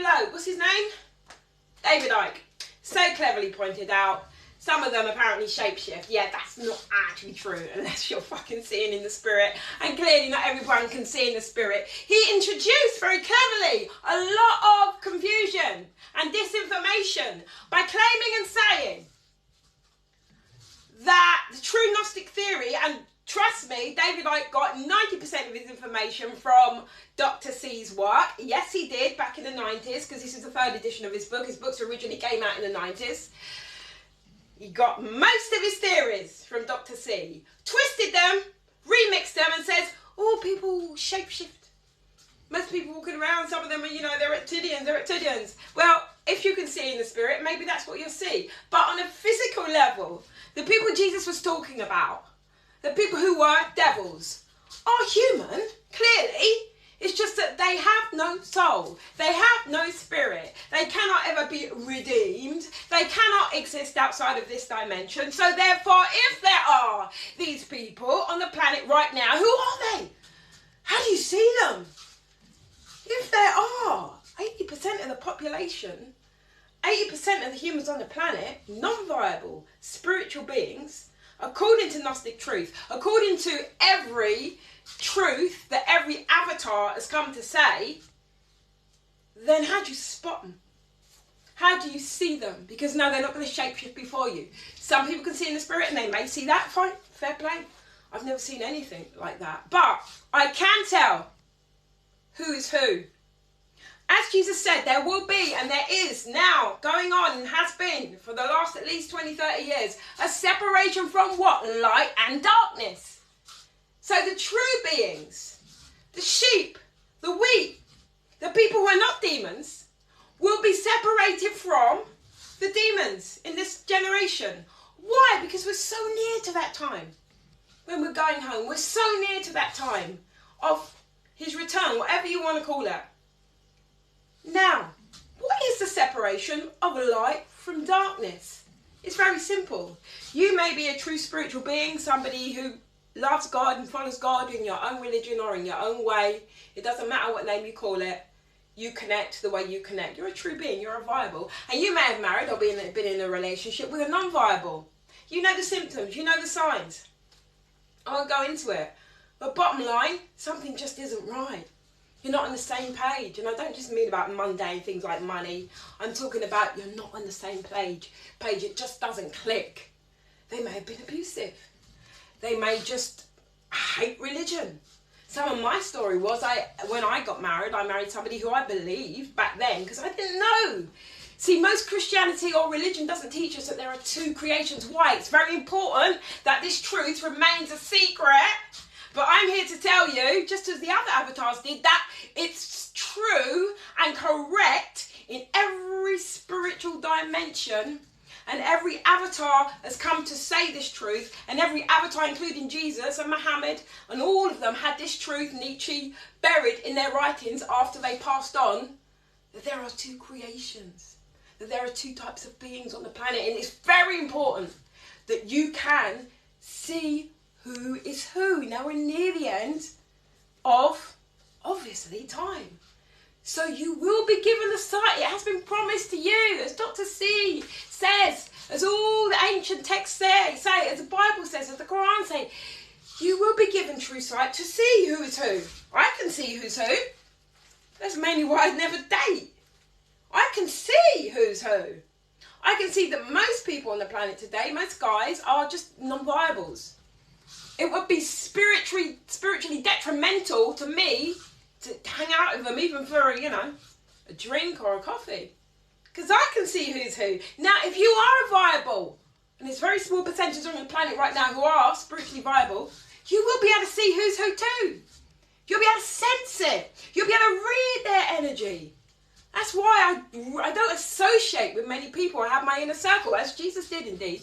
bloke, what's his name? David Icke. So cleverly pointed out. Some of them apparently shapeshift. Yeah, that's not actually true unless you're fucking seeing in the spirit. And clearly not everyone can see in the spirit. He introduced very cleverly a lot of confusion and disinformation by claiming and saying that the true Gnostic theory, and trust me, David Icke got 90% of his information from Dr. C's work. Yes, he did, back in the 90s, because this is the 3rd edition of his book. His books originally came out in the 90s. He got most of his theories from Dr. C, twisted them, remixed them, and says, oh, people shapeshift. Most people walking around, some of them are, they're reptilians. Well, if you can see in the spirit, maybe that's what you'll see. But on a physical level, the people Jesus was talking about, the people who were devils, are human, clearly. It's just that they have no soul. They have no spirit. They cannot ever be redeemed. They cannot exist outside of this dimension. So therefore, if there are these people on the planet right now, who are they? How do you see them? If there are 80% of the population, 80% of the humans on the planet, non-viable spiritual beings, according to Gnostic truth, according to every truth that every avatar has come to say, then how do you spot them? How do you see them? Because no, they're not going to shapeshift before you. Some people can see in the spirit and they may see that. Fine, fair play. I've never seen anything like that. But I can tell who is who. As Jesus said, there will be, and there is now going on and has been for the last at least 20, 30 years, a separation from what? Light and darkness. So the true beings, the sheep, the wheat, the people who are not demons, will be separated from the demons in this generation. Why? Because we're so near to that time. When we're going home, we're so near to that time of his return, whatever you want to call it. Now, what is the separation of light from darkness? It's very simple. You may be a true spiritual being, somebody who loves God and follows God in your own religion or in your own way. It doesn't matter what name you call it. You connect the way you connect. You're a true being. You're a viable. And you may have married or been in a relationship with a non-viable. You know the symptoms. You know the signs. I won't go into it. But bottom line, something just isn't right. You're not on the same page. And I don't just mean about mundane things like money. I'm talking about you're not on the same page. It just doesn't click. They may have been abusive. They may just hate religion. Some of my story was, when I got married, I married somebody who I believed back then, because I didn't know. See, most Christianity or religion doesn't teach us that there are two creations. Why? It's very important that this truth remains a secret. But I'm here to tell you, just as the other avatars did, that it's true and correct in every spiritual dimension. And every avatar has come to say this truth. And every avatar, including Jesus and Muhammad, and all of them had this truth, Nietzsche, buried in their writings after they passed on, that there are two creations. That there are two types of beings on the planet. And it's very important that you can see who is who. Now we're near the end of, obviously, time. So you will be given the sight. It has been promised to you, as Dr. C says, as all the ancient texts say, as the Bible says, as the Quran say, you will be given true sight to see who is who. I can see who's who. That's mainly why I never date. I can see who's who. I can see that most people on the planet today, most guys, are just non-viables. It would be spiritually detrimental to me to hang out with them, even for a drink or a coffee, because I can see who's who. Now, if you are a viable, and there's very small percentages on the planet right now who are spiritually viable, you will be able to see who's who too. You'll be able to sense it. You'll be able to read their energy. That's why I don't associate with many people. I have my inner circle, as Jesus did indeed.